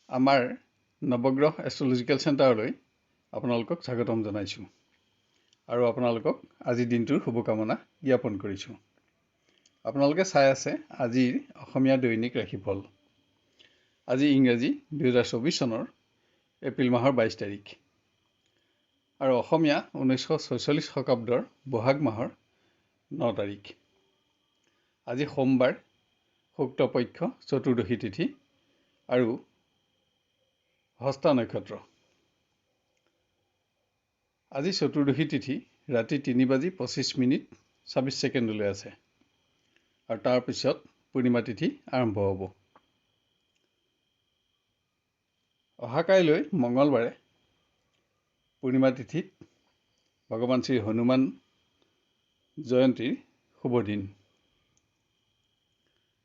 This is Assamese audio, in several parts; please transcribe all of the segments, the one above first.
আমাৰ নৱগ্ৰহ এষ্ট্ৰলজিকেল চেণ্টাৰলৈ আপোনালোকক স্বাগতম জনাইছোঁ আৰু আপোনালোকক আজিৰ দিনটোৰ শুভকামনা জ্ঞাপন কৰিছোঁ। আপোনালোকে চাই আছে আজিৰ অসমীয়া দৈনিক ৰাশিফল। আজি ইংৰাজী 2024 চনৰ এপ্ৰিল মাহৰ 22 তাৰিখ আৰু অসমীয়া 1946 শকাব্দৰ বহাগ মাহৰ 9 তাৰিখ। আজি সোমবাৰ, শুক্লপক্ষ চতুৰ্দশী তিথি আৰু হস্তা নক্ষত্ৰ। আজি চতুৰ্দশী তিথি ৰাতি 3:25:26 আছে আৰু তাৰপিছত পূৰ্ণিমা তিথি আৰম্ভ হ'ব। অহা কাইলৈ মঙলবাৰে পূৰ্ণিমা তিথিত ভগৱান শ্ৰী হনুমান জয়ন্তীৰ শুভ দিন।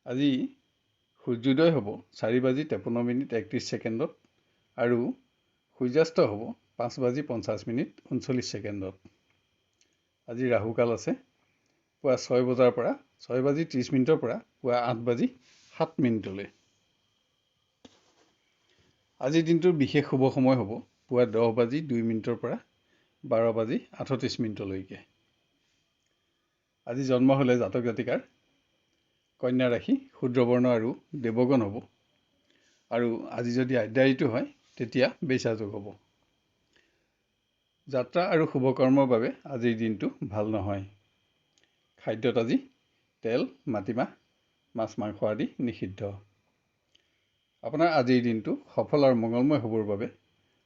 আজি সূৰ্যোদয় হ'ব 4:53:31 আৰু সূৰ্যাস্ত হ'ব 5:50:39। আজি ৰাহুকাল আছে পুৱা 6 বজাৰ পৰা 6:30 পৰা পুৱা 8:07। আজিৰ দিনটোৰ বিশেষ শুভ সময় হ'ব পুৱা 10:02 পৰা 12:38। আজি জন্ম হ'লে জাতক জাতিকাৰ কন্যা ৰাশি, শূদ্ৰবৰ্ণ আৰু দেৱগণ হ'ব আৰু আজি যদি আদ্যা ঋতু হয় তেতিয়া বেইছা যোগ হ'ব। যাত্ৰা আৰু শুভকৰ্মৰ বাবে আজিৰ দিনটো ভাল নহয়। খাদ্যত আজি তেল, মাটিমাহ, মাছ মাংস আদি নিষিদ্ধ। আপোনাৰ আজিৰ দিনটো সফল আৰু মংগলময় হ'বৰ বাবে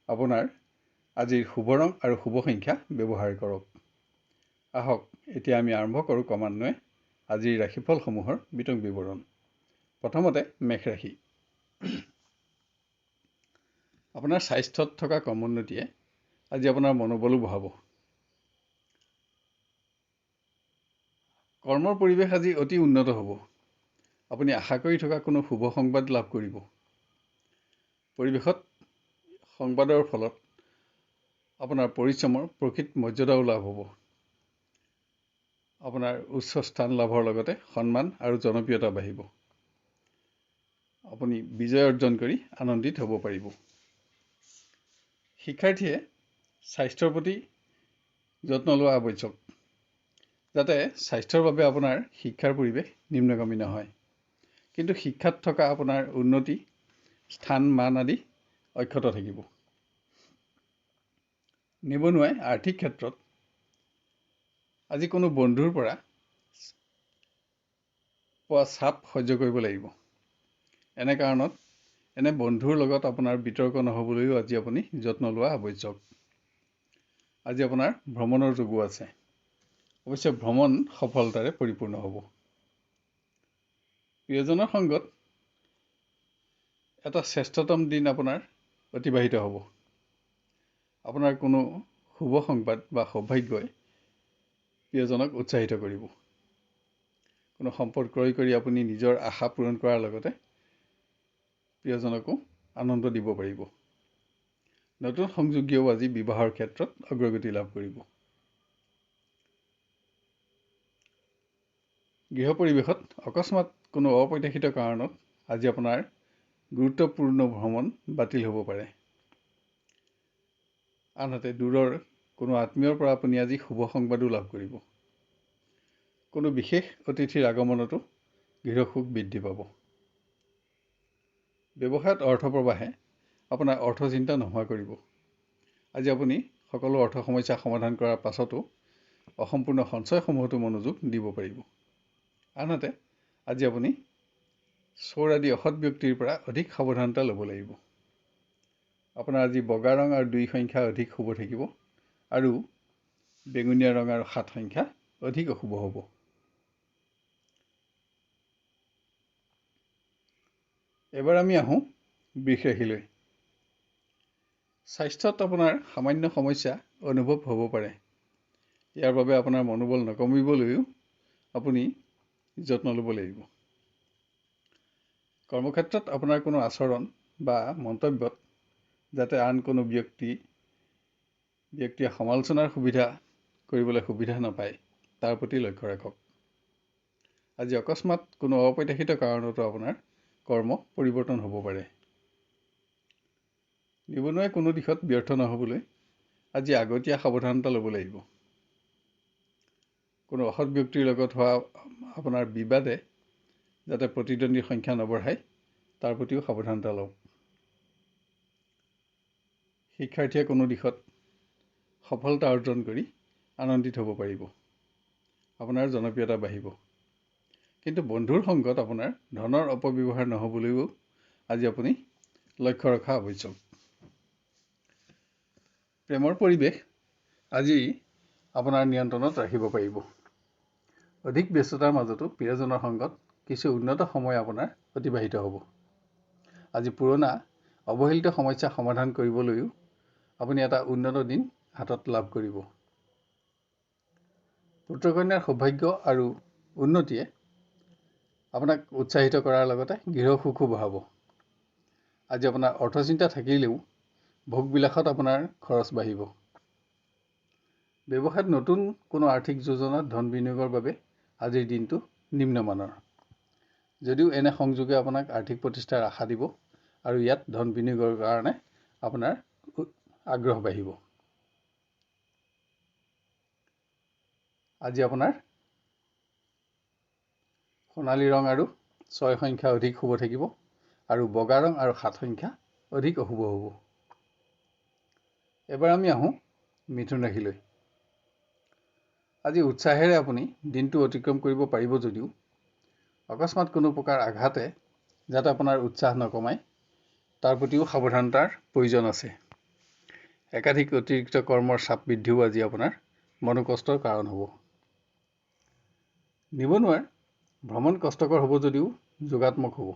আপোনাৰ আজিৰ শুভ ৰং আৰু শুভ সংখ্যা ব্যৱহাৰ কৰক। আহক এতিয়া আমি আৰম্ভ কৰোঁ ক্ৰমান্বয়ে আজিৰ ৰাশিফলসমূহৰ বিতং বিৱৰণ। প্ৰথমতে মেষ ৰাশি। আপোনাৰ স্বাস্থ্যত থকা ক্ৰমোন্নতিয়ে আজি আপোনাৰ মনোবলো বঢ়াব। কৰ্মৰ পৰিৱেশ আজি অতি উন্নত হ'ব। আপুনি আশা কৰি থকা কোনো শুভ সংবাদ লাভ কৰিব। পৰিৱেশত সংবাদৰ ফলত আপোনাৰ পৰিশ্ৰমৰ প্ৰকৃত মৰ্যাদাও লাভ হ'ব। আপোনাৰ উচ্চ স্থান লাভৰ লগতে সন্মান আৰু জনপ্ৰিয়তা বাঢ়িব। আপুনি বিজয় অৰ্জন কৰি আনন্দিত হ'ব পাৰিব। শিক্ষাৰ্থীয়ে স্বাস্থ্যৰ প্ৰতি যত্ন লোৱা আৱশ্যক, যাতে স্বাস্থ্যৰ বাবে আপোনাৰ শিক্ষাৰ পৰিৱেশ নিম্নগামী নহয়, কিন্তু শিক্ষাত থকা আপোনাৰ উন্নতি, স্থান, মান আদি অক্ষত থাকিব। নিবনুৱাই আৰ্থিক ক্ষেত্ৰত আজি কোনো বন্ধুৰ পৰা পোৱা চাপ সহ্য কৰিব লাগিব। এনে কাৰণত এনে বন্ধুৰ লগত আপোনাৰ বিতৰ্ক নহ'বলৈও আজি আপুনি যত্ন লোৱা আৱশ্যক। আজি আপোনাৰ ভ্ৰমণৰ যোগো আছে। অৱশ্যে ভ্ৰমণ সফলতাৰে পৰিপূৰ্ণ হ'ব। প্ৰিয়জনৰ সংগত এটা শ্ৰেষ্ঠতম দিন আপোনাৰ অতিবাহিত হ'ব। আপোনাৰ কোনো শুভ সংবাদ বা সৌভাগ্যই প্ৰিয়জনক উৎসাহিত কৰিব। কোনো সম্পদ ক্ৰয় কৰি আপুনি নিজৰ আশা পূৰণ কৰাৰ লগতে প্ৰিয়জনকো আনন্দ দিব পাৰিব। নতুন সংযোগীয়েও আজি বিবাহৰ ক্ষেত্ৰত অগ্ৰগতি লাভ কৰিব। গৃহ পৰিৱেশত অকস্মাত কোনো অপ্ৰত্যাশিত কাৰণত আজি আপোনাৰ গুৰুত্বপূৰ্ণ ভ্ৰমণ বাতিল হ'ব পাৰে। আনহাতে দূৰৰ কোনো আত্মীয়ৰ পৰা আপুনি আজি শুভ সংবাদো লাভ কৰিব। কোনো বিশেষ অতিথিৰ আগমনতো গৃহসুখ বৃদ্ধি পাব। ব্যৱসায়ত অৰ্থ প্ৰৱাহে আপোনাৰ অৰ্থ চিন্তা নোহোৱা কৰিব। আজি আপুনি সকলো অৰ্থ সমস্যা সমাধান কৰাৰ পাছতো অসম্পূৰ্ণ সঞ্চয়সমূহতো মনোযোগ দিব পাৰিব। আনহাতে আজি আপুনি চোৰ আদি অসৎ ব্যক্তিৰ পৰা অধিক সাৱধানতা ল'ব লাগিব। আপোনাৰ আজি বগা ৰং আৰু 2 সংখ্যা অধিক শুভ থাকিব আৰু বেঙুনীয়া ৰং আৰু 7 সংখ্যা অধিক অশুভ হ'ব। এবাৰ আমি আহোঁ বৃষ ৰাশিলৈ। স্বাস্থ্যত আপোনাৰ সামান্য সমস্যা অনুভৱ হ'ব পাৰে। ইয়াৰ বাবে আপোনাৰ মনোবল নকমিবলৈও আপুনি যত্ন ল'ব লাগিব। কৰ্মক্ষেত্ৰত আপোনাৰ কোনো আচৰণ বা মন্তব্যত যাতে আন কোনো ব্যক্তিয়ে সমালোচনাৰ সুবিধা কৰিবলৈ সুবিধা নাপায়, তাৰ প্ৰতি লক্ষ্য ৰাখক। আজি অকস্মাত কোনো অপ্ৰত্যাশিত কাৰণতো আপোনাৰ কৰ্ম পৰিৱৰ্তন হ'ব পাৰে। নিবনুৱাই কোনো দিশত ব্যৰ্থ নহ'বলৈ আজি আগতীয়া সাৱধানতা ল'ব লাগিব। কোনো অসৎ ব্যক্তিৰ লগত হোৱা আপোনাৰ বিবাদে যাতে প্ৰতিদ্বন্দ্বীৰ সংখ্যা নবঢ়ায় তাৰ প্ৰতিও সাৱধানতা লওক। শিক্ষাৰ্থীয়ে কোনো দিশত সফলতা অৰ্জন কৰি আনন্দিত হ'ব পাৰিব, আপোনাৰ জনপ্ৰিয়তা বাঢ়িব। কিন্তু বন্ধুৰ সংগত আপোনাৰ ধনৰ অপব্যৱহাৰ নহ'বলৈও আজি আপুনি লক্ষ্য ৰখা আৱশ্যক। প্ৰেমৰ পৰিৱেশ আজি আপোনাৰ নিয়ন্ত্ৰণত ৰাখিব পাৰিব। অধিক ব্যস্ততাৰ মাজতো প্ৰিয়জনৰ সংগত কিছু উন্নত সময় আপোনাৰ অতিবাহিত হ'ব। আজি পুৰণা অৱহেলিত সমস্যা সমাধান কৰিবলৈও আপুনি এটা উন্নত দিন হাতত লাভ কৰিব। পুত্ৰ-কন্যাৰ সৌভাগ্য আৰু উন্নতিয়ে আপোনাক উৎসাহিত কৰাৰ লগতে গৃহ সুখো বঢ়াব। আজি আপোনাৰ অৰ্থচিন্তা থাকিলেও ভোগবিলাসত আপোনাৰ খৰচ বাঢ়িব। ব্যৱসায়ত নতুন কোনো আৰ্থিক যোজনাত ধন বিনিয়োগৰ বাবে আজিৰ দিনটো নিম্নমানৰ। যদিও এনে সংযোগে আপোনাক আৰ্থিক প্ৰতিষ্ঠাৰ আশা দিব আৰু ইয়াত ধন বিনিয়োগৰ কাৰণে আপোনাৰ আগ্ৰহ বাঢ়িব। আজি আপোনাৰ সোণালী ৰং আৰু 6 সংখ্যা অধিক শুভ থাকিব আৰু বগা ৰং আৰু 7 সংখ্যা অধিক অশুভ হ'ব। এবাৰ আমি আহোঁ মিথুন ৰাশিলৈ। আজি উৎসাহেৰে আপুনি দিনটো অতিক্ৰম কৰিব পাৰিব যদিও অকস্মাত কোনো প্ৰকাৰ আঘাতে যাতে আপোনাৰ উৎসাহ নকমায় তাৰ প্ৰতিও সাৱধানতাৰ প্ৰয়োজন আছে। একাধিক অতিৰিক্ত কৰ্মৰ চাপ বৃদ্ধিও আজি আপোনাৰ মনোকষ্টৰ কাৰণ হ'ব। নিবনুৱাৰ ভ্ৰমণ কষ্টকৰ হ'ব যদিও যোগাত্মক হ'ব।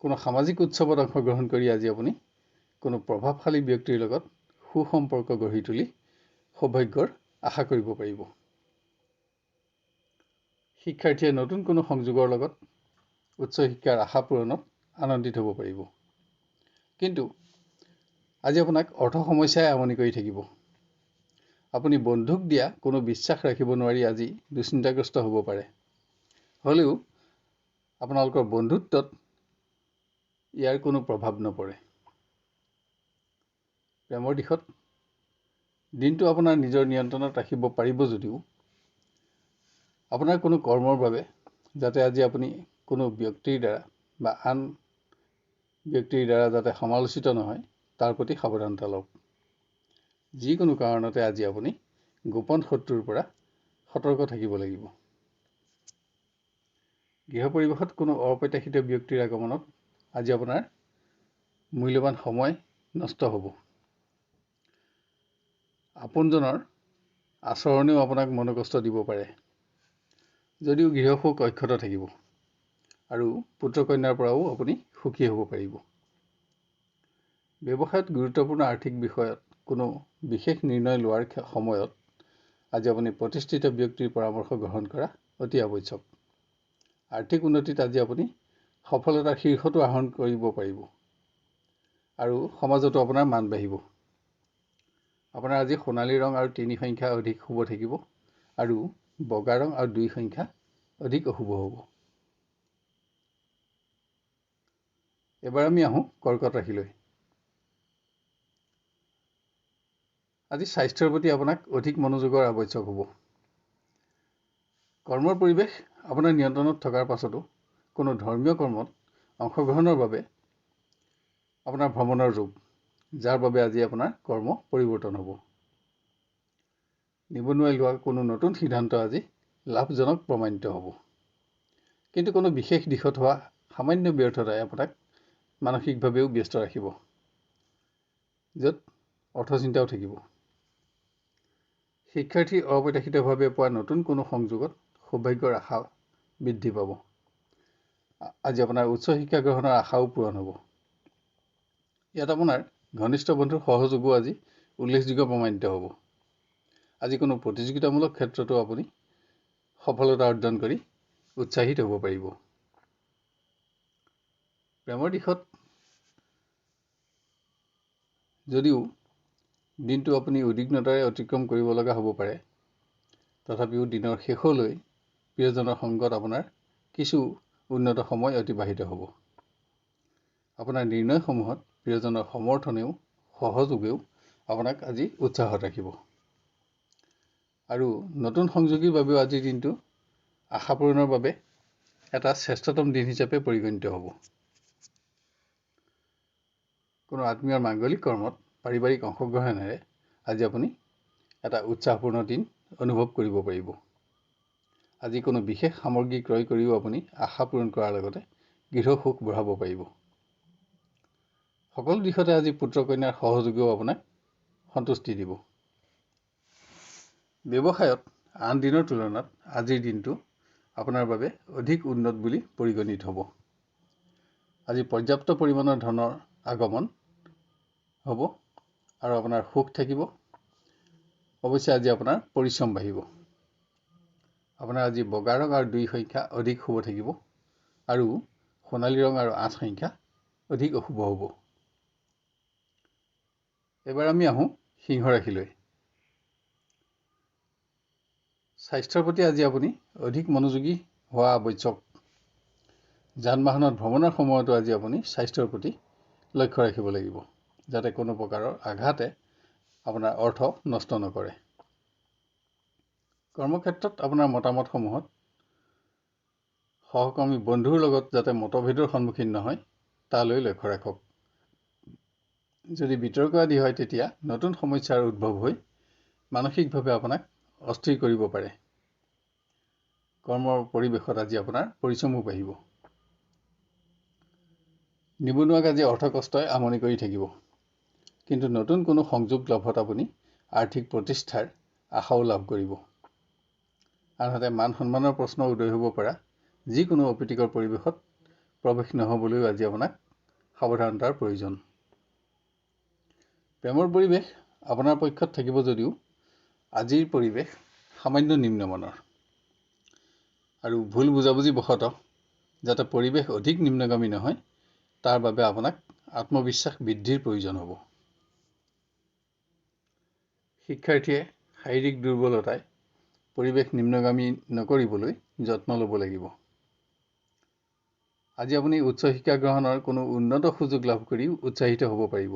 কোনো সামাজিক উৎসৱত অংশগ্ৰহণ কৰি আজি আপুনি কোনো প্ৰভাৱশালী ব্যক্তিৰ লগত সুসম্পৰ্ক গঢ়ি তুলি সৌভাগ্যৰ আশা কৰিব পাৰিব। শিক্ষাৰ্থীয়ে নতুন কোনো সংযোগৰ লগত উচ্চ শিক্ষাৰ আশা পূৰণত আনন্দিত হ'ব পাৰিব। কিন্তু আজি আপোনাক অৰ্থ সমস্যাই আমনি কৰি থাকিব। আপুনি বন্ধুক দিয়া কোনো বিশ্বাস ৰাখিব নোৱাৰি আজি দুশ্চিন্তাগ্ৰস্ত হ'ব পাৰে। হ'লেও আপোনালোকৰ বন্ধুত্বত ইয়াৰ কোনো প্ৰভাৱ নপৰে। প্ৰেমৰ দিশত দিনটো আপোনাৰ নিজৰ নিয়ন্ত্ৰণত ৰাখিব পাৰিব যদিও আপোনাৰ কোনো কৰ্মৰ বাবে যাতে আজি আপুনি কোনো ব্যক্তিৰ দ্বাৰা বা আন ব্যক্তিৰ দ্বাৰা যাতে সমালোচিত নহয় তাৰ প্ৰতি সাৱধানতা লওক। যিকোনো কাৰণতে আজি আপুনি গোপন শত্ৰুৰ পৰা সতৰ্ক থাকিব লাগিব। গৃহ পৰিৱেশত কোনো অপ্ৰত্যাশিত ব্যক্তিৰ আগমনত আজি আপোনাৰ মূল্যৱান সময় নষ্ট হ'ব। আপোনজনৰ আচৰণেও আপোনাক মনোকষ্ট দিব পাৰে। যদিও গৃহ সুখ অক্ষত থাকিব আৰু পুত্ৰ-কন্যাৰ পৰাও আপুনি সুখী হ'ব পাৰিব। ব্যৱসায়ত গুৰুত্বপূৰ্ণ আৰ্থিক বিষয়ত কোনো বিশেষ নিৰ্ণয় লোৱাৰ সময়ত আজি আপুনি প্ৰতিষ্ঠিত ব্যক্তিৰ পৰামৰ্শ গ্ৰহণ কৰা অতি আৱশ্যক। আৰ্থিক উন্নতিত আজি আপুনি সফলতাৰ শীৰ্ষটো আহৰণ কৰিব পাৰিব আৰু সমাজতো আপোনাৰ মান বাঢ়িব। আপোনাৰ আজি সোণালী ৰং আৰু 3 সংখ্যা অধিক শুভ থাকিব আৰু বগা ৰং আৰু 2 সংখ্যা অধিক অশুভ হ'ব। এবাৰ আমি আহোঁ কৰ্কট ৰাশিলৈ। আজি স্বাস্থ্যৰ প্ৰতি আপোনাক অধিক মনোযোগৰ আৱশ্যক হ'ব। কৰ্মৰ পৰিৱেশ আপোনাৰ নিয়ন্ত্ৰণত থকাৰ পাছতো কোনো ধৰ্মীয় কৰ্মত অংশগ্ৰহণৰ বাবে আপোনাৰ ভ্ৰমণৰ যোগ, যাৰ বাবে আজি আপোনাৰ কৰ্ম পৰিৱৰ্তন হ'ব। নিবনুৱাই লোৱা কোনো নতুন সিদ্ধান্ত আজি লাভজনক প্ৰমাণিত হ'ব। কিন্তু কোনো বিশেষ দিশত হোৱা সামান্য ব্যৰ্থতাই আপোনাক মানসিকভাৱেও ব্যস্ত ৰাখিব, য'ত অৰ্থচিন্তাও থাকিব। শিক্ষাৰ্থী অপ্ৰত্যাশিতভাৱে পোৱা নতুন কোনো সংযোগত সৌভাগ্যৰ আশা বৃদ্ধি পাব। আজি আপোনাৰ উচ্চ শিক্ষা গ্ৰহণৰ আশাও পূৰণ হ'ব। ইয়াত আপোনাৰ ঘনিষ্ঠ বন্ধুৰ সহযোগো আজি উল্লেখযোগ্য প্ৰমাণিত হ'ব। আজি কোনো প্ৰতিযোগিতামূলক ক্ষেত্ৰতো আপুনি সফলতা অৰ্জন কৰি উৎসাহিত হ'ব পাৰিব। প্ৰেমৰ দিশত যদিও দিনটো আপুনি উদ্বিগ্নতাৰে অতিক্ৰম কৰিব লগা হ'ব পাৰে, তথাপিও দিনৰ শেষলৈ প্ৰিয়জনৰ সংগত আপোনাৰ কিছু উন্নত সময় অতিবাহিত হ'ব। আপোনাৰ নিৰ্ণয়সমূহত প্ৰিয়জনৰ সমৰ্থনেও সহযোগেও আপোনাক আজি উৎসাহত ৰাখিব। আৰু নতুন সংযোগীৰ বাবেও আজিৰ দিনটো আশা পূৰণৰ বাবে এটা শ্ৰেষ্ঠতম দিন হিচাপে পৰিগণিত হ'ব। কোনো আত্মীয়ৰ মাংগলিক কৰ্মত পাৰিবাৰিক অংশগ্ৰহণেৰে আজি আপুনি এটা উৎসাহপূৰ্ণ দিন অনুভৱ কৰিব পাৰিব। আজি কোনো বিশেষ সামগ্ৰী ক্ৰয় কৰিও আপুনি আশা পূৰণ কৰাৰ লগতে গৃহ সুখ বঢ়াব পাৰিব। সকলো দিশতে আজি পুত্ৰ কন্যাৰ সহযোগেও আপোনাক সন্তুষ্টি দিব। ব্যৱসায়ত আন দিনৰ তুলনাত আজিৰ দিনটো আপোনাৰ বাবে অধিক উন্নত বুলি পৰিগণিত হ'ব। আজি পৰ্যাপ্ত পৰিমাণৰ ধনৰ আগমন হ'ব আৰু আপোনাৰ সুখ থাকিব। অৱশ্যে আজি আপোনাৰ পৰিশ্ৰম বাঢ়িব। আপোনাৰ আজি বগা ৰং আৰু 2 সংখ্যা অধিক শুভ থাকিব আৰু সোণালী ৰং আৰু 8 সংখ্যা অধিক অশুভ হ'ব। এবাৰ আমি আহোঁ সিংহ ৰাশিলৈ। স্বাস্থ্যৰ প্ৰতি আজি আপুনি অধিক মনোযোগী হোৱা আৱশ্যক। যান বাহনত ভ্ৰমণৰ সময়তো আজি আপুনি স্বাস্থ্যৰ প্ৰতি লক্ষ্য ৰাখিব লাগিব, যাতে কোনো প্ৰকাৰৰ আঘাতে আপোনাৰ অৰ্থ নষ্ট নকৰে। কৰ্মক্ষেত্ৰত আপোনাৰ মতামতসমূহত সহকৰ্মী বন্ধুৰ লগত যাতে মতভেদৰ সন্মুখীন নহয় তালৈ লক্ষ্য ৰাখক। যদি বিতৰ্কবাদী হয় তেতিয়া নতুন সমস্যাৰ উদ্ভৱ হৈ মানসিকভাৱে আপোনাক অস্থিৰ কৰিব পাৰে। কৰ্মৰ পৰিৱেশত আজি আপোনাৰ পৰিশ্ৰমো বাঢ়িব। নিবনুৱাক আজি অৰ্থ কষ্টই আমনি কৰি থাকিব, কিন্তু নতুন কোনো সংযোগ লাভত আপুনি আৰ্থিক প্ৰতিষ্ঠাৰ আশাও লাভ কৰিব। আনহাতে মান সন্মানৰ প্ৰশ্ন উদয় হ'ব পৰা যিকোনো অপ্ৰীতিকৰ পৰিৱেশত প্ৰৱেশ নহ'বলৈও আজি আপোনাক সাৱধানতাৰ প্ৰয়োজন। প্ৰেমৰ পৰিৱেশ আপোনাৰ পক্ষত থাকিব যদিও আজিৰ পৰিৱেশ সামান্য নিম্নমানৰ, আৰু ভুল বুজাবুজি বশতঃ যাতে পৰিৱেশ অধিক নিম্নগামী নহয় তাৰ বাবে আপোনাক আত্মবিশ্বাস বৃদ্ধিৰ প্ৰয়োজন হ'ব। শিক্ষাৰ্থীয়ে শাৰীৰিক দুৰ্বলতাই পৰিৱেশ নিম্নগামী নকৰিবলৈ যত্ন ল'ব লাগিব। আজি আপুনি উচ্চ শিক্ষা গ্ৰহণৰ কোনো উন্নত সুযোগ লাভ কৰি উৎসাহিত হ'ব পাৰিব,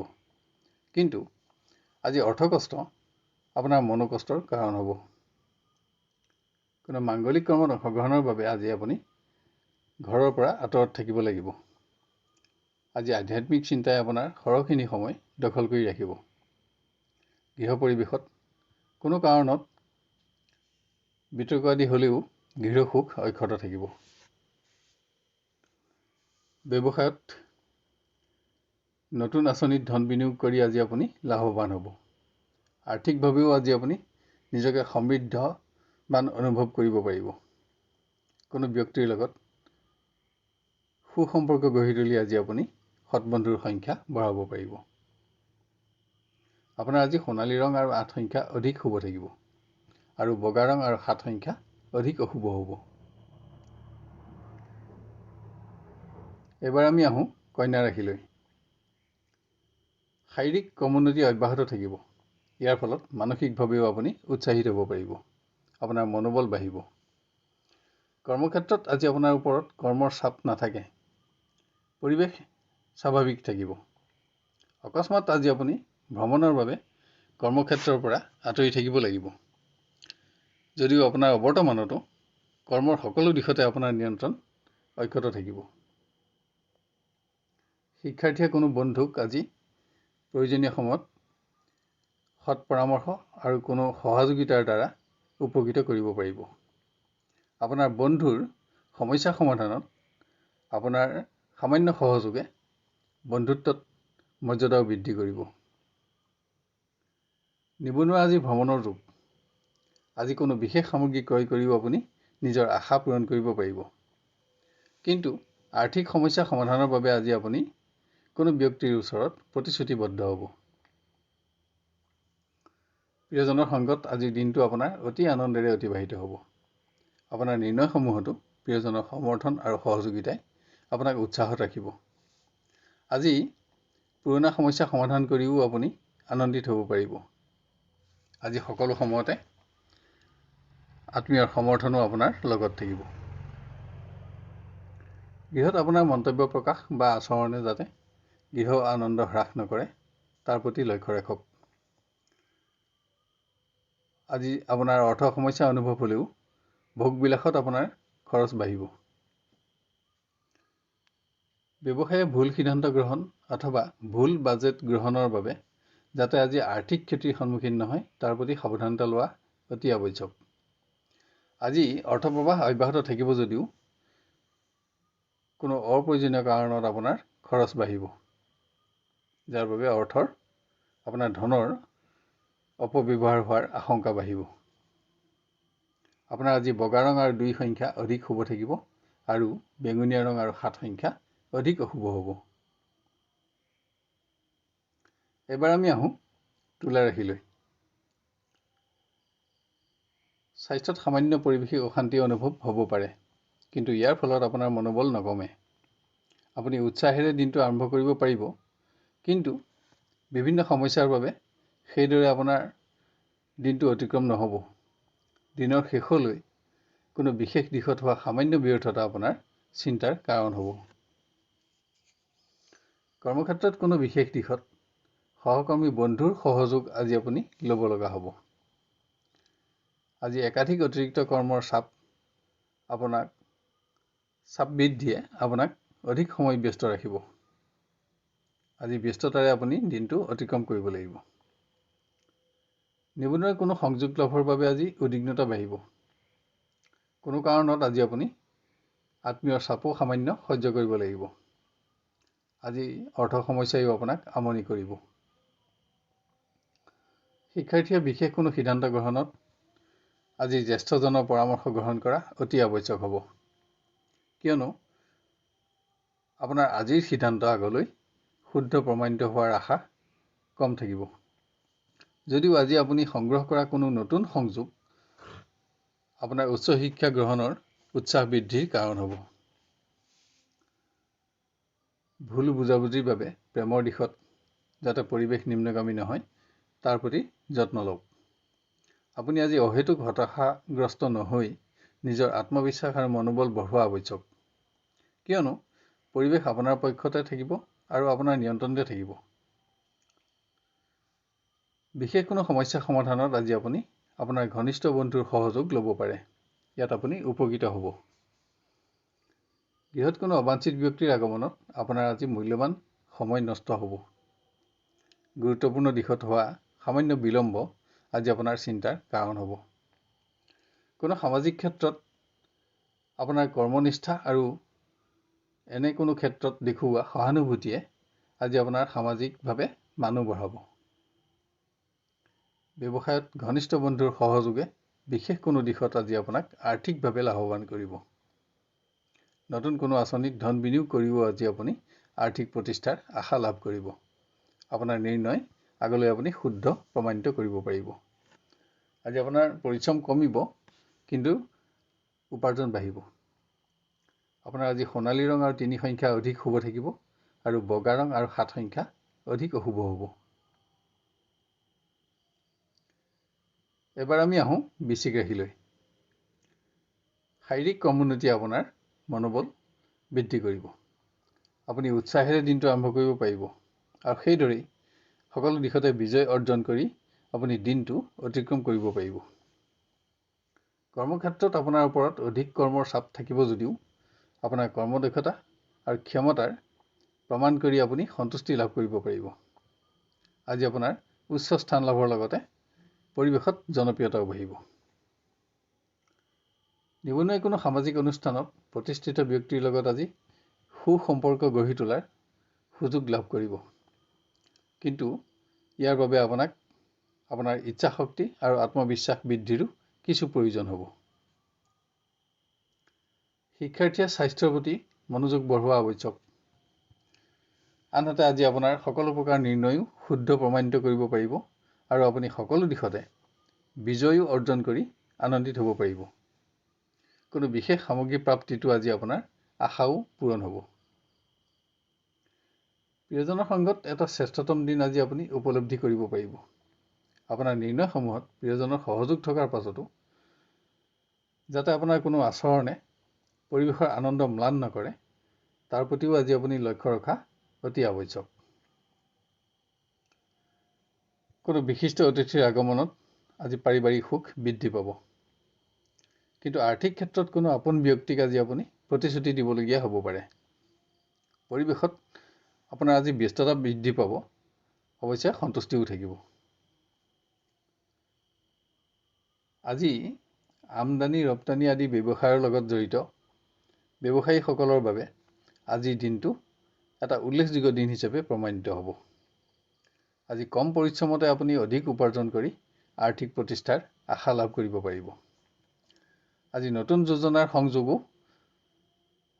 কিন্তু আজি অৰ্থ কষ্ট আপোনাৰ মনোকষ্টৰ কাৰণ হ'ব। কোনো মাংগলিক কৰ্মত অংশগ্ৰহণৰ বাবে আজি আপুনি ঘৰৰ পৰা আঁতৰত থাকিব লাগিব। আজি আধ্যাত্মিক চিন্তাই আপোনাৰ সৰহখিনি সময় দখল কৰি ৰাখিব। গৃহ পৰিৱেশত কোনো কাৰণত বিতৰ্কবাদী হ'লেও গৃহ সুখ অক্ষত থাকিব। ব্যৱসায়ত নতুন আঁচনিত ধন বিনিয়োগ কৰি আজি আপুনি লাভৱান হ'ব। আৰ্থিকভাৱেও আজি আপুনি নিজকে সমৃদ্ধবান অনুভৱ কৰিব পাৰিব। কোনো ব্যক্তিৰ লগত সুসম্পৰ্ক গঢ়ি তুলি আজি আপুনি সৎবন্ধুৰ সংখ্যা বঢ়াব পাৰিব। আপোনাৰ আজি সোণালী ৰং আৰু 8 সংখ্যা অধিক শুভ থাকিব আৰু বগা ৰং আৰু 7 সংখ্যা অধিক অশুভ হ'ব। এবাৰ আমি আহোঁ কন্যা ৰাশিলৈ। শাৰীৰিক ক্ৰমোন্নতি অব্যাহত থাকিব। ইয়াৰ ফলত মানসিকভাৱেও আপুনি উৎসাহিত হ'ব পাৰিব। আপোনাৰ মনোবল বাঢ়িব। কৰ্মক্ষেত্ৰত আজি আপোনাৰ ওপৰত কৰ্মৰ চাপ নাথাকে। পৰিৱেশ স্বাভাৱিক থাকিব। অকস্মাত আজি আপুনি ভ্ৰমণৰ বাবে কৰ্মক্ষেত্ৰৰ পৰা আঁতৰি থাকিব লাগিব। যদিও আপোনাৰ অৱৰ্তমানতো কৰ্মৰ সকলো দিশতে আপোনাৰ নিয়ন্ত্ৰণ অক্ষত থাকিব। শিক্ষাৰ্থীয়ে কোনো বন্ধুক আজি প্ৰয়োজনীয় সময়ত সৎ পৰামৰ্শ আৰু কোনো সহযোগিতাৰ দ্বাৰা উপকৃত কৰিব পাৰিব। আপোনাৰ বন্ধুৰ সমস্যা সমাধানত আপোনাৰ সামান্য সহযোগে বন্ধুত্বত মৰ্যাদাও বৃদ্ধি কৰিব। নিবনুৱা আজি ভ্ৰমণৰ যুগ। আজি কোনো বিশেষ সামগ্ৰী ক্ৰয় কৰিও আপুনি নিজৰ আশা পূৰণ কৰিব পাৰিব, কিন্তু আৰ্থিক সমস্যা সমাধানৰ বাবে আজি আপুনি কোনো ব্যক্তিৰ ওচৰত প্ৰতিশ্ৰুতিবদ্ধ হ'ব। প্ৰিয়জনৰ সংগত আজিৰ দিনটো আপোনাৰ অতি আনন্দেৰে অতিবাহিত হ'ব। আপোনাৰ নিৰ্ণয়সমূহতো প্ৰিয়জনৰ সমৰ্থন আৰু সহযোগিতাই আপোনাক উৎসাহত ৰাখিব। আজি পুৰণা সমস্যা সমাধান কৰিও আপুনি আনন্দিত হ'ব পাৰিব। আজি সকলো সময়তে আত্মীয়ৰ সমৰ্থনো আপোনাৰ লগত থাকিব। গৃহত আপোনাৰ মন্তব্য প্ৰকাশ বা আচৰণে যাতে গৃহ আনন্দ হ্ৰাস নকৰে তাৰ প্ৰতি লক্ষ্য ৰাখক। আজি আপোনাৰ অৰ্থ সমস্যা অনুভৱ হ'লেও ভোগবিলাসত আপোনাৰ খৰচ বাঢ়িব। ব্যৱসায়ে ভুল সিদ্ধান্ত গ্ৰহণ অথবা ভুল বাজেট গ্ৰহণৰ বাবে যাতে আজি আৰ্থিক ক্ষতিৰ সন্মুখীন নহয় তাৰ প্ৰতি সাৱধানতা লোৱা অতি আৱশ্যক। আজি অৰ্থপ্ৰবাহ অব্যাহত থাকিব যদিও কোনো অপ্ৰয়োজনীয় কাৰণত আপোনাৰ খৰচ বাঢ়িব, যাৰ বাবে আপোনাৰ ধনৰ অপব্যৱহাৰ হোৱাৰ আশংকা বাঢ়িব। আপোনাৰ আজি বগা ৰং আৰু 2 সংখ্যা অধিক শুভ থাকিব আৰু বেঙুনীয়া ৰং আৰু 7 সংখ্যা অধিক অশুভ হ'ব। এবাৰ আমি আহোঁ তুলা ৰাশিলৈ। স্বাস্থ্যত সামান্য পৰিৱেশিক অশান্তি অনুভৱ হ'ব পাৰে, কিন্তু ইয়াৰ ফলত আপোনাৰ মনোবল নকমে। আপুনি উৎসাহেৰে দিনটো আৰম্ভ কৰিব পাৰিব, কিন্তু বিভিন্ন সমস্যাৰ বাবে সেইদৰে আপোনাৰ দিনটো অতিক্ৰম নহ'ব। দিনৰ শেষলৈ কোনো বিশেষ দিশত হোৱা সামান্য ব্যৰ্থতা আপোনাৰ চিন্তাৰ কাৰণ হ'ব। কৰ্মক্ষেত্ৰত কোনো বিশেষ দিশত সহকৰ্মী বন্ধুৰ সহযোগ আজি আপুনি ল'ব লগা হ'ব। আজি একাধিক অতিৰিক্ত কৰ্মৰ চাপ বৃদ্ধিয়ে আপোনাক অধিক সময় ব্যস্ত ৰাখিব। আজি ব্যস্ততাৰে আপুনি দিনটো অতিক্ৰম কৰিব লাগিব। নিবনুৱাৰ কোনো সংযোগ লাভৰ বাবে আজি উদ্বিগ্নতা বাঢ়িব। কোনো কাৰণত আজি আপুনি আত্মীয়ৰ চাপো সামান্য সহ্য কৰিব লাগিব। আজি অৰ্থ সমস্যাইও আপোনাক আমনি কৰিব। শিক্ষাৰ্থীয়ে বিশেষ কোনো সিদ্ধান্ত গ্ৰহণত আজি জ্যেষ্ঠজনৰ পৰামৰ্শ গ্ৰহণ কৰা অতি আৱশ্যক হ'ব, কিয়নো আপোনাৰ আজিৰ সিদ্ধান্ত আগলৈ শুদ্ধ প্ৰমাণিত হোৱাৰ আশা কম থাকিব। যদিও আজি আপুনি সংগ্ৰহ কৰা কোনো নতুন সংযোগ আপোনাৰ উচ্চ শিক্ষা গ্ৰহণৰ উৎসাহ বৃদ্ধিৰ কাৰণ হ'ব। ভুল বুজাবুজিৰ বাবে প্ৰেমৰ দিশত যাতে পৰিৱেশ নিম্নগামী নহয় তাৰ প্ৰতি যত্ন লওক। আপুনি আজি অহেতুক হতাশাগ্ৰস্ত নহৈ নিজৰ আত্মবিশ্বাস আৰু মনোবল বঢ়োৱা আৱশ্যক, কিয়নো পৰিৱেশ আপোনাৰ পক্ষতে থাকিব আৰু আপোনাৰ নিয়ন্ত্ৰণতে থাকিব। বিশেষ কোনো সমস্যা সমাধানত আজি আপুনি আপোনাৰ ঘনিষ্ঠ বন্ধুৰ সহযোগ ল'ব পাৰে। ইয়াত আপুনি উপকৃত হ'ব। গৃহত কোনো অবাঞ্ছিত ব্যক্তিৰ আগমনত আপোনাৰ আজি মূল্যৱান সময় নষ্ট হ'ব। গুৰুত্বপূৰ্ণ দিশত হোৱা সামান্য বিলম্ব আজি আপোনাৰ চিন্তাৰ কাৰণ হ'ব। কোনো সামাজিক ক্ষেত্ৰত আপোনাৰ কৰ্মনিষ্ঠা আৰু এনে কোনো ক্ষেত্ৰত দেখুওৱা সহানুভূতিয়ে আজি আপোনাৰ সামাজিকভাৱে মানুহ বঢ়াব। ব্যৱসায়ত ঘনিষ্ঠ বন্ধুৰ সহযোগে বিশেষ কোনো দিশত আজি আপোনাক আৰ্থিকভাৱে লাভৱান কৰিব। নতুন কোনো আঁচনিত ধন বিনিয়োগ কৰিও আজি আপুনি আৰ্থিক প্ৰতিষ্ঠাৰ আশা লাভ কৰিব। আপোনাৰ নিৰ্ণয় আগলৈ আপুনি শুদ্ধ প্ৰমাণিত কৰিব পাৰিব। আজি আপোনাৰ পৰিশ্ৰম কমিব, কিন্তু উপাৰ্জন বাঢ়িব। আপোনাৰ আজি সোণালী ৰং আৰু 3 সংখ্যা অধিক শুভ থাকিব আৰু বগা ৰং আৰু 7 সংখ্যা অধিক অশুভ হ'ব। এবাৰ আমি আহোঁ বৃশ্চিক ৰাশিলৈ। শাৰীৰিক ক্ৰমোন্নতিয়ে আপোনাৰ মনোবল বৃদ্ধি কৰিব। আপুনি উৎসাহেৰে দিনটো আৰম্ভ কৰিব পাৰিব আৰু সেইদৰেই সকলো দিশতে বিজয় অৰ্জন কৰি আপুনি দিনটো অতিক্ৰম কৰিব পাৰিব। কৰ্মক্ষেত্ৰত আপোনাৰ ওপৰত অধিক কৰ্মৰ চাপ থাকিব যদিও আপোনাৰ কৰ্মদক্ষতা আৰু ক্ষমতাৰ প্ৰমাণ কৰি আপুনি সন্তুষ্টি লাভ কৰিব পাৰিব। আজি আপোনাৰ উচ্চ স্থান লাভৰ লগতে পৰিৱেশত জনপ্ৰিয়তাও বাঢ়িব। নিবনুৱাই কোনো সামাজিক অনুষ্ঠানত প্ৰতিষ্ঠিত ব্যক্তিৰ লগত আজি সুসম্পৰ্ক গঢ়ি তোলাৰ সুযোগ লাভ কৰিব, কিন্তু ইয়াৰ বাবে আপোনাৰ ইচ্ছাশক্তি আৰু আত্মবিশ্বাস বৃদ্ধিৰো কিছু প্ৰয়োজন হ'ব। শিক্ষাৰ্থীয়ে স্বাস্থ্যৰ প্ৰতি মনোযোগ বঢ়োৱা আৱশ্যক। আনহাতে আজি আপোনাৰ সকলো প্ৰকাৰ নিৰ্ণয়ো শুদ্ধ প্ৰমাণিত কৰিব পাৰিব আৰু আপুনি সকলো দিশতে বিজয়ো অৰ্জন কৰি আনন্দিত হ'ব পাৰিব। কোনো বিশেষ সামগ্ৰী প্ৰাপ্তিটো আজি আপোনাৰ আশাও পূৰণ হ'ব। প্ৰিয়জনৰ সংগত এটা শ্ৰেষ্ঠতম দিন আজি আপুনি উপলব্ধি কৰিব পাৰিব। আপোনাৰ নিৰ্ণয়সমূহত প্ৰিয়জনৰ সহযোগ থকাৰ পাছতো যাতে আপোনাৰ কোনো আচৰণে পৰিৱেশৰ আনন্দ ম্লান নকৰে তাৰ প্ৰতিও আজি আপুনি লক্ষ্য ৰখা অতি আৱশ্যক। কোনো বিশিষ্ট অতিথিৰ আগমনত আজি পাৰিবাৰিক সুখ বৃদ্ধি পাব। কিন্তু আৰ্থিক ক্ষেত্ৰত কোনো আপোন ব্যক্তিক আজি আপুনি প্ৰতিশ্ৰুতি দিবলগীয়া হ'ব পাৰে। পৰিৱেশত আপোনাৰ আজি ব্যস্ততা বৃদ্ধি পাব, অৱশ্যে সন্তুষ্টিও থাকিব। আজি আমদানি ৰপ্তানি আদি ব্যৱসায়ৰ লগত জড়িত ব্যৱসায়ীসকলৰ বাবে আজিৰ দিনটো এটা উল্লেখযোগ্য দিন হিচাপে প্ৰমাণিত হ'ব। আজি কম পৰিশ্ৰমতে আপুনি অধিক উপাৰ্জন কৰি আৰ্থিক প্ৰতিষ্ঠাৰ আশা লাভ কৰিব পাৰিব। আজি নতুন যোজনাৰ সংযোগো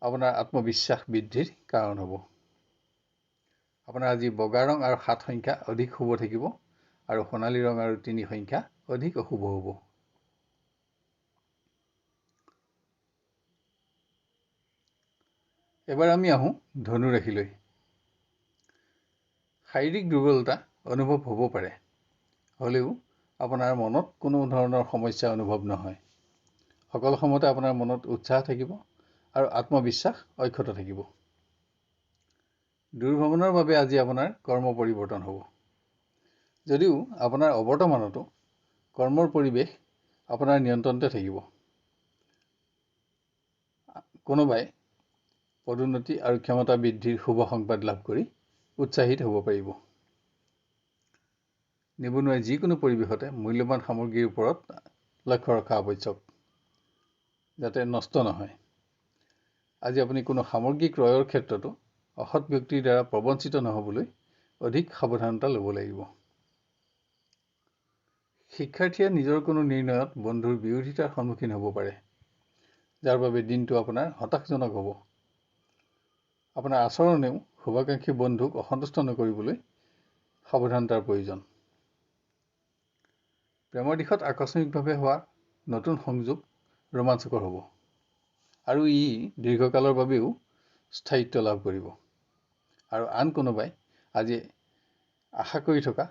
আপোনাৰ আত্মবিশ্বাস বৃদ্ধিৰ কাৰণ হ'ব। আপোনাৰ আজি বগা ৰং আৰু 7 সংখ্যা অধিক শুভ থাকিব আৰু সোণালী ৰং আৰু 3 সংখ্যা অধিক অশুভ হ'ব। এবাৰ আমি আহোঁ ধনু ৰাশিলৈ। শাৰীৰিক দুৰ্বলতা অনুভৱ হ'ব পাৰে, হ'লেও আপোনাৰ মনত কোনো ধৰণৰ সমস্যা অনুভৱ নহয়। সকলো সময়তে আপোনাৰ মনত উৎসাহ থাকিব আৰু আত্মবিশ্বাস অক্ষত থাকিব। দূৰভ্ৰমণৰ বাবে আজি আপোনাৰ কৰ্ম পৰিৱৰ্তন হ'ব। যদিও আপোনাৰ অৱৰ্তমানতো কৰ্মৰ পৰিৱেশ আপোনাৰ নিয়ন্ত্ৰণতে থাকিব। কোনোবাই পদোন্নতি আৰু ক্ষমতা বৃদ্ধিৰ শুভ সংবাদ লাভ কৰি উৎসাহিত হ'ব পাৰিব। নিবনুৱাই যিকোনো পৰিৱেশতে মূল্যৱান সামগ্ৰীৰ ওপৰত লক্ষ্য ৰখা আৱশ্যক, যাতে নষ্ট নহয়। আজি আপুনি কোনো সামগ্ৰী ক্ৰয়ৰ ক্ষেত্ৰতো অসৎ ব্যক্তিৰ দ্বাৰা প্ৰবঞ্চিত নহ'বলৈ অধিক সাৱধানতা ল'ব লাগিব। শিক্ষাৰ্থীয়ে নিজৰ কোনো নিৰ্ণয়ত বন্ধুৰ বিৰোধিতাৰ সন্মুখীন হ'ব পাৰে, যাৰ বাবে দিনটো আপোনাৰ হতাশজনক হ'ব। আপোনাৰ আচৰণেও শুভাকাংক্ষী বন্ধুক অসন্তুষ্ট নকৰিবলৈ সাৱধানতাৰ প্ৰয়োজন। প্ৰেমৰ দিশত আকস্মিকভাৱে হোৱা নতুন সংযোগ ৰোমাঞ্চকৰ হ'ব আৰু ই দীৰ্ঘকালৰ বাবেও স্থায়িত্ব লাভ কৰিব। আৰু আন কোনোবাই আজি আশা কৰি থকা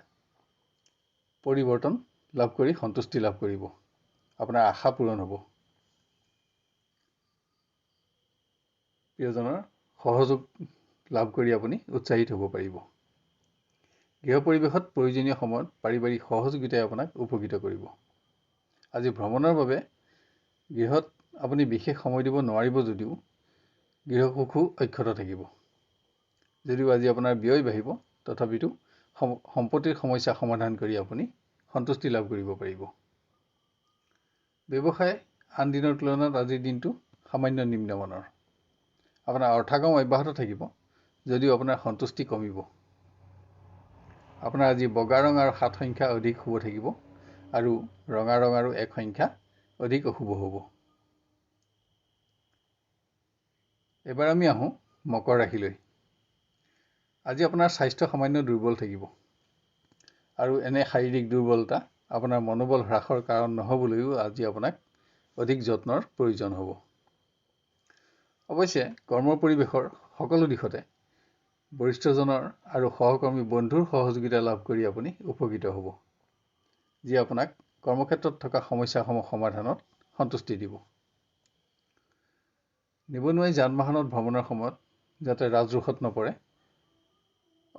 পৰিৱৰ্তন লাভ কৰি সন্তুষ্টি লাভ কৰিব। আপোনাৰ আশা পূৰণ হ'ব। প্ৰিয়জনৰ সহযোগ লাভ কৰি আপুনি উৎসাহিত হ'ব পাৰিব। গৃহ পৰিৱেশত প্ৰয়োজনীয় সময়ত পাৰিবাৰিক সহযোগিতাই আপোনাক উপকৃত কৰিব। আজি ভ্ৰমণৰ বাবে গৃহত আপুনি বিশেষ সময় দিব নোৱাৰিব যদিও গৃহসুখো অক্ষত থাকিব। যদিও আজি আপোনাৰ ব্যয় বাঢ়িব, তথাপিতো সম্পত্তিৰ সমস্যা সমাধান কৰি আপুনি সন্তুষ্টি লাভ কৰিব পাৰিব। ব্যৱসায় আন দিনৰ তুলনাত আজিৰ দিনটো সামান্য নিম্নমানৰ। আপোনাৰ অৰ্থগম অব্যাহত থাকিব, যদিও আপোনাৰ সন্তুষ্টি কমিব। আপোনাৰ আজি বগা ৰং আৰু 7 সংখ্যা অধিক শুভ থাকিব আৰু ৰঙা ৰং আৰু 1 সংখ্যা অধিক অশুভ হ'ব। এবাৰ আমি আহোঁ মকৰ ৰাশিলৈ। আজি আপোনাৰ স্বাস্থ্য সামান্য দুৰ্বল থাকিব আৰু এনে শাৰীৰিক দুৰ্বলতা আপোনাৰ মনোবল হ্ৰাসৰ কাৰণ নহ'বলৈও আজি আপোনাক অধিক যত্নৰ প্ৰয়োজন হ'ব। অৱশ্যে কৰ্মৰ পৰিৱেশৰ সকলো দিশতে বৰিষ্ঠজনৰ আৰু সহকৰ্মী বন্ধুৰ সহযোগিতা লাভ কৰি আপুনি উপকৃত হ'ব, যি আপোনাক কৰ্মক্ষেত্ৰত থকা সমস্যাসমূহ সমাধানত সন্তুষ্টি দিব। নিবনুৱাই যান বাহনত ভ্ৰমণৰ সময়ত যাতে ৰাজৰোষত নপৰে,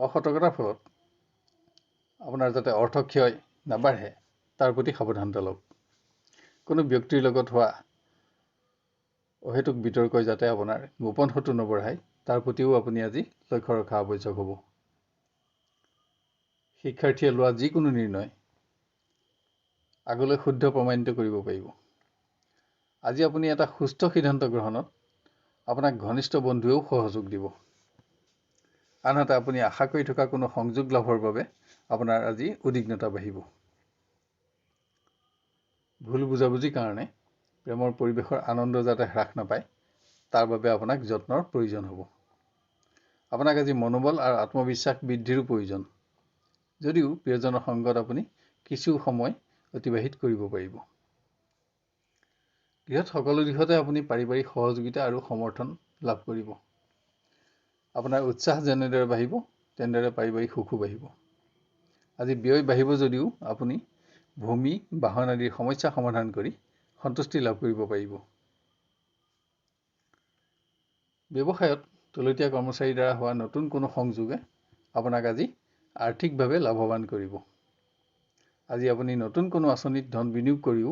অসতৰ্কতাৰ ফলত আপোনাৰ যাতে অৰ্থক্ষয় নাবাঢ়ে, তাৰ প্ৰতি সাৱধানতা লওক। কোনো ব্যক্তিৰ লগত হোৱা অহেতুক বিতৰ্কই যাতে আপোনাৰ গোপন শত্ৰু নবঢ়ায়, তাৰ প্ৰতিও আপুনি আজি লক্ষ্য ৰখা আৱশ্যক হ'ব। শিক্ষাৰ্থীয়ে লোৱা যিকোনো নিৰ্ণয় আগলৈ শুদ্ধ প্ৰমাণিত কৰিব পাৰিব। আজি আপুনি এটা সুস্থ সিদ্ধান্ত গ্ৰহণত আপোনাক ঘনিষ্ঠ বন্ধুৱেও সহযোগ দিব। আনহাতে আপুনি আশা কৰি থকা কোনো সংযোগ লাভৰ বাবে আপোনাৰ আজি উদ্বিগ্নতা বাঢ়িব। ভুল বুজাবুজিৰ কাৰণে প্ৰেমৰ পৰিৱেশৰ আনন্দ যাতে হ্ৰাস নাপায়, তাৰ বাবে আপোনাক যত্নৰ প্ৰয়োজন হ'ব। আপোনাক আজি মনোবল আৰু আত্মবিশ্বাস বৃদ্ধিৰো প্ৰয়োজন, যদিও প্ৰিয়জনৰ সংগত আপুনি কিছু সময় অতিবাহিত কৰিব পাৰিব। গৃহত সকলো দিশতে আপুনি পাৰিবাৰিক সহযোগিতা আৰু সমৰ্থন লাভ কৰিব। আপোনাৰ উৎসাহ যেনেদৰে বাঢ়িব, তেনেদৰে পাৰিবাৰিক সুখো বাঢ়িব। আজি ব্যয় বাঢ়িব যদিও আপুনি ভূমি, বাহন আদিৰ সমস্যা সমাধান কৰি সন্তুষ্টি লাভ কৰিব পাৰিব। ব্যৱসায়ত তলতীয়া কৰ্মচাৰীৰ দ্বাৰা হোৱা নতুন কোনো সংযোগে আপোনাক আজি আৰ্থিকভাৱে লাভৱান কৰিব। আজি আপুনি নতুন কোনো আঁচনিত ধন বিনিয়োগ কৰিও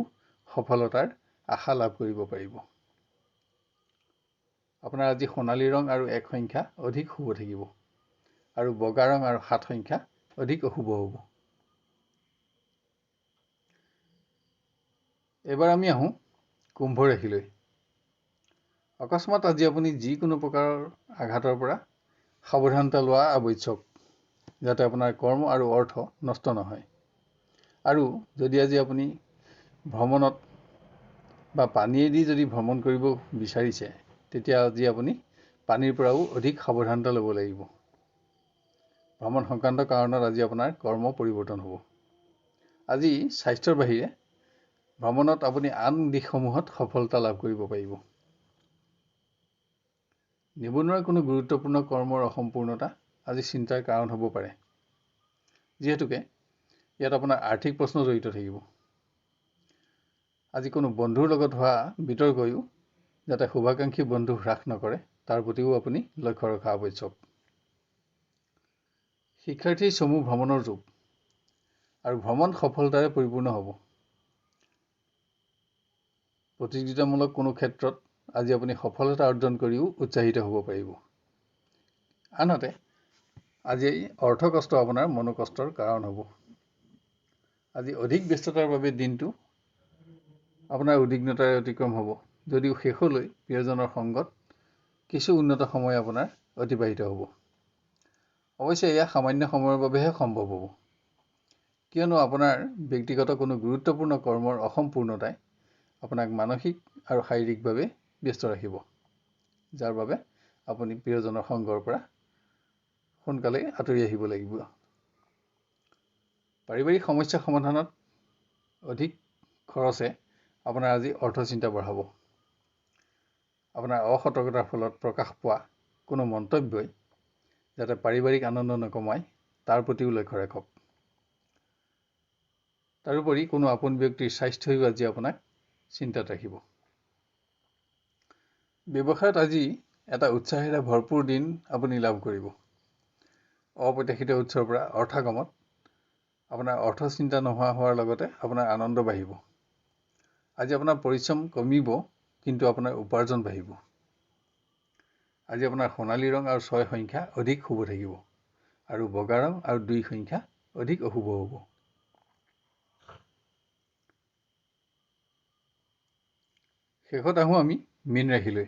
সফলতাৰ আশা লাভ কৰিব পাৰিব। আপোনাৰ আজি সোণালী ৰং আৰু 1 সংখ্যা অধিক শুভ থাকিব আৰু বগা ৰং আৰু 7 সংখ্যা অধিক অশুভ হ'ব। এবাৰ আমি আহোঁ কুম্ভ ৰাশিলৈ। অকস্মাত আজি আপুনি যিকোনো প্ৰকাৰৰ আঘাতৰ পৰা সাৱধানতা লোৱা আৱশ্যক, যাতে আপোনাৰ কৰ্ম আৰু অৰ্থ নষ্ট নহয়। আৰু যদি আজি আপুনি ভ্ৰমণত বা পানীয়েদি যদি ভ্ৰমণ কৰিব বিচাৰিছে, তেতিয়া আজি আপুনি পানীৰ পৰাও অধিক সাৱধানতা ল'ব লাগিব। ভ্ৰমণ সংক্ৰান্ত কাৰণত আজি আপোনাৰ কৰ্ম পৰিৱৰ্তন হ'ব। আজি স্বাস্থ্যৰ বাহিৰে ভ্ৰমণত আপুনি আন দিশসমূহত সফলতা লাভ কৰিব পাৰিব। নিবনুৱাৰ কোনো গুৰুত্বপূৰ্ণ কৰ্মৰ অসম্পূৰ্ণতা আজি চিন্তাৰ কাৰণ হ'ব পাৰে, যিহেতুকে ইয়াত আপোনাৰ আৰ্থিক প্ৰশ্ন জড়িত থাকিব। আজি কোনো বন্ধুৰ লগত হোৱা বিতৰ্কয়ো যাতে শুভাকাংক্ষী বন্ধু হ্ৰাস নকৰে, তাৰ প্ৰতিও আপুনি লক্ষ্য ৰখা আৱশ্যক। শিক্ষাৰ্থীৰ চমু ভ্ৰমণৰ যুগ আৰু ভ্ৰমণ সফলতাৰে পৰিপূৰ্ণ হ'ব। প্ৰতিযোগিতামূলক কোনো ক্ষেত্ৰত আজি আপুনি সফলতা অৰ্জন কৰিও উৎসাহিত হ'ব পাৰিব। আনহাতে আজি অৰ্থ কষ্ট আপোনাৰ মনোকষ্টৰ কাৰণ হ'ব। আজি অধিক ব্যস্ততাৰ বাবে দিনটো আপোনাৰ উদ্বিগ্নতাৰে অতিক্ৰম হ'ব, যদিও শেষলৈ প্ৰিয়জনৰ সংগত কিছু উন্নত সময় আপোনাৰ অতিবাহিত হ'ব। অৱশ্যে এয়া সামান্য সময়ৰ বাবেহে সম্ভৱ হ'ব, কিয়নো আপোনাৰ ব্যক্তিগত কোনো গুৰুত্বপূৰ্ণ কৰ্মৰ অসম্পূৰ্ণতাই আপোনাক মানসিক আৰু শাৰীৰিকভাৱে ব্যস্ত ৰাখিব, যাৰ বাবে আপুনি প্ৰিয়জনৰ সংগৰ পৰা সোনকালে আঁতৰি আহিব লাগিব। পাৰিবাৰিক সমস্যা সমাধানত অধিক খৰচে আপোনাৰ আজি অৰ্থচিন্তা বঢ়াব। আপোনাৰ অসতৰ্কতাৰ ফলত প্ৰকাশ পোৱা কোনো মন্তব্যই যাতে পাৰিবাৰিক আনন্দ নকমায়, তাৰ প্ৰতিও লক্ষ্য ৰাখক। তাৰোপৰি কোনো আপোন ব্যক্তিৰ স্বাস্থ্যও আজি আপোনাক চিন্তাত ৰাখিব। ব্যৱসায়ত আজি এটা উৎসাহেৰে ভৰপূৰ দিন আপুনি লাভ কৰিব। অপ্ৰত্যাশিত উৎসৰ পৰা অৰ্থাগমত আপোনাৰ অৰ্থচিন্তা নোহোৱা হোৱাৰ লগতে আপোনাৰ আনন্দ বাঢ়িব। আজি আপোনাৰ পৰিশ্ৰম কমিব, কিন্তু আপোনাৰ উপাৰ্জন বাঢ়িব। আজি আপোনাৰ সোণালী ৰং আৰু 6 সংখ্যা অধিক শুভ থাকিব আৰু বগা ৰং আৰু 2 সংখ্যা অধিক অশুভ হ'ব। শেষত আহোঁ আমি মীন ৰাশিলৈ।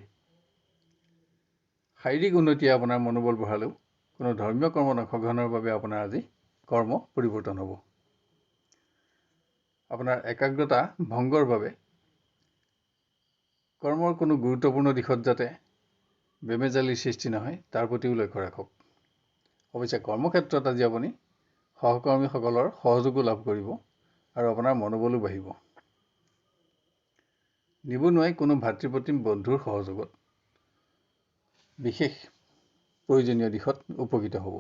শাৰীৰিক উন্নতিয়ে আপোনাৰ মনোবল বঢ়ালেও কোনো ধৰ্মীয় কৰ্মত অংশগ্ৰহণৰ বাবে আপোনাৰ আজি কৰ্ম পৰিৱৰ্তন হ'ব। আপোনাৰ একাগ্ৰতা ভংগৰ বাবে কৰ্মৰ কোনো গুৰুত্বপূৰ্ণ দিশত যাতে বেমেজালিৰ সৃষ্টি নহয়, তাৰ প্ৰতিও লক্ষ্য ৰাখক। অৱশ্যে কৰ্মক্ষেত্ৰত আজি আপুনি সহকৰ্মীসকলৰ সহযোগো লাভ কৰিব আৰু আপোনাৰ মনোবলো বাঢ়িব। নিবনুৱাই কোনো ভাতৃপ্ৰতিম বন্ধুৰ সহযোগত বিশেষ প্ৰয়োজনীয় দিশত উপকৃত হ'ব।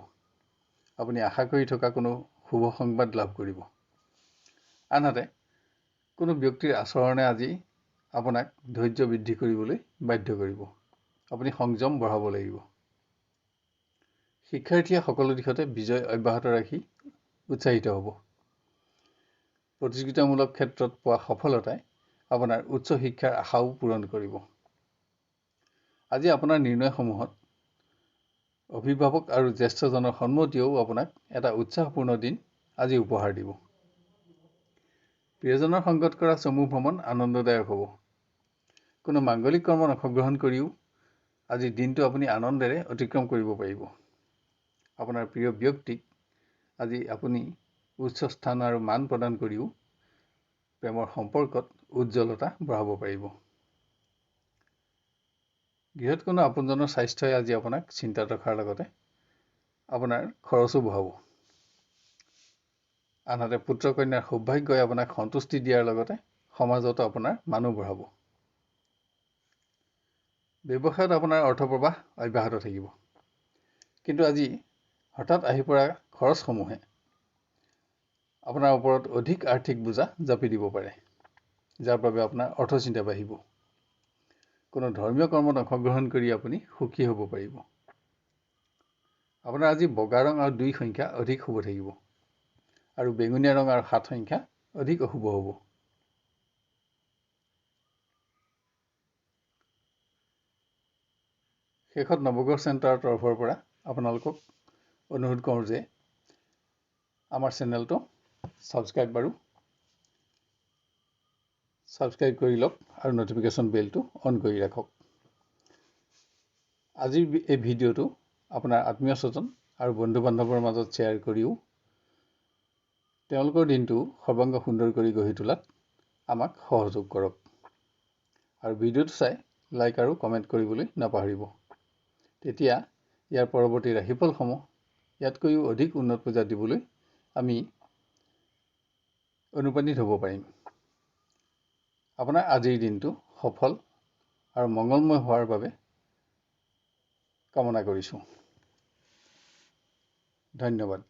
আপুনি আশা কৰি থকা কোনো শুভ সংবাদ লাভ কৰিব। আনহাতে কোনো ব্যক্তিৰ আচৰণে আজি আপোনাক ধৈৰ্য বৃদ্ধি কৰিবলৈ বাধ্য কৰিব। আপুনি সংযম বঢ়াব লাগিব। শিক্ষাৰ্থীয়ে সকলো দিশতে বিজয় অব্যাহত ৰাখি উৎসাহিত হ'ব। প্ৰতিযোগিতামূলক ক্ষেত্ৰত পোৱা সফলতাই আপোনাৰ উচ্চ শিক্ষাৰ আশাও পূৰণ কৰিব। আজি আপোনাৰ নিৰ্ণয়সমূহত অভিভাৱক আৰু জ্যেষ্ঠজনৰ সন্মতিয়েও আপোনাক এটা উৎসাহপূৰ্ণ দিন আজি উপহাৰ দিব। প্ৰিয়জনৰ সংগত কৰা চমু ভ্ৰমণ আনন্দদায়ক হ'ব। কোনো মাংগলিক কৰ্মত অংশগ্ৰহণ কৰিও আজিৰ দিনটো আপুনি আনন্দেৰে অতিক্ৰম কৰিব পাৰিব। আপোনাৰ প্ৰিয় ব্যক্তিক আজি আপুনি উচ্চ স্থান আৰু মান প্ৰদান কৰিও প্ৰেমৰ সম্পৰ্কত উজ্জ্বলতা বঢ়াব পাৰিব। গৃহত কোনো আপোনজনৰ স্বাস্থ্যই আজি আপোনাক চিন্তাত ৰখাৰ লগতে আপোনাৰ খৰচো বঢ়াব। আনহাতে পুত্ৰ কন্যাৰ সৌভাগ্যই আপোনাক সন্তুষ্টি দিয়াৰ লগতে সমাজতো আপোনাৰ মানুহ বঢ়াব। ব্যৱসায়ত আপোনাৰ অৰ্থপ্ৰবাহ অব্যাহত থাকিব, কিন্তু আজি হঠাৎ আহি পৰা খৰচসমূহে আপোনাৰ ওপৰত অধিক আৰ্থিক বোজা জাপি দিব পাৰে, যাৰ বাবে আপোনাৰ অৰ্থচিন্তা বাঢ়িব। কোনো ধৰ্মীয় কৰ্মত অংশগ্ৰহণ কৰি আপুনি সুখী হ'ব পাৰিব। আপোনাৰ আজি বগা ৰং আৰু 2 সংখ্যা অধিক শুভ থাকিব আৰু বেঙুনীয়া ৰং আৰু 7 সংখ্যা অধিক অশুভ হ'ব। শেষত নৱগ্ৰহ চেণ্টাৰৰ তৰফৰ পৰা আপোনালোকক অনুৰোধ কৰোঁ যে আমাৰ চেনেলটো ছাবস্ক্ৰাইব কৰি লওক আৰু নটিফিকেশ্যন বেলটো অন কৰি ৰাখক। আজিৰ এই ভিডিঅ'টো আপোনাৰ আত্মীয় স্বজন আৰু বন্ধু বান্ধৱৰ মাজত শ্বেয়াৰ কৰিও তেওঁলোকৰ দিনটো সৰ্বাংগ সুন্দৰ কৰি গঢ়ি তোলাত আমাক সহযোগ কৰক। আৰু ভিডিঅ'টো চাই লাইক আৰু কমেণ্ট কৰিবলৈ নাপাহৰিব। তেতিয়া ইয়াৰ পৰৱৰ্তী ৰাশিফলসমূহ ইয়াতকৈও অধিক উন্নত পৰ্যায়ত দিবলৈ আমি অনুপ্ৰাণিত হ'ব পাৰিম। আপোনাৰ আজিৰ দিনটো সফল আৰু মংগলময় হোৱাৰ বাবে কামনা কৰিছোঁ। ধন্যবাদ।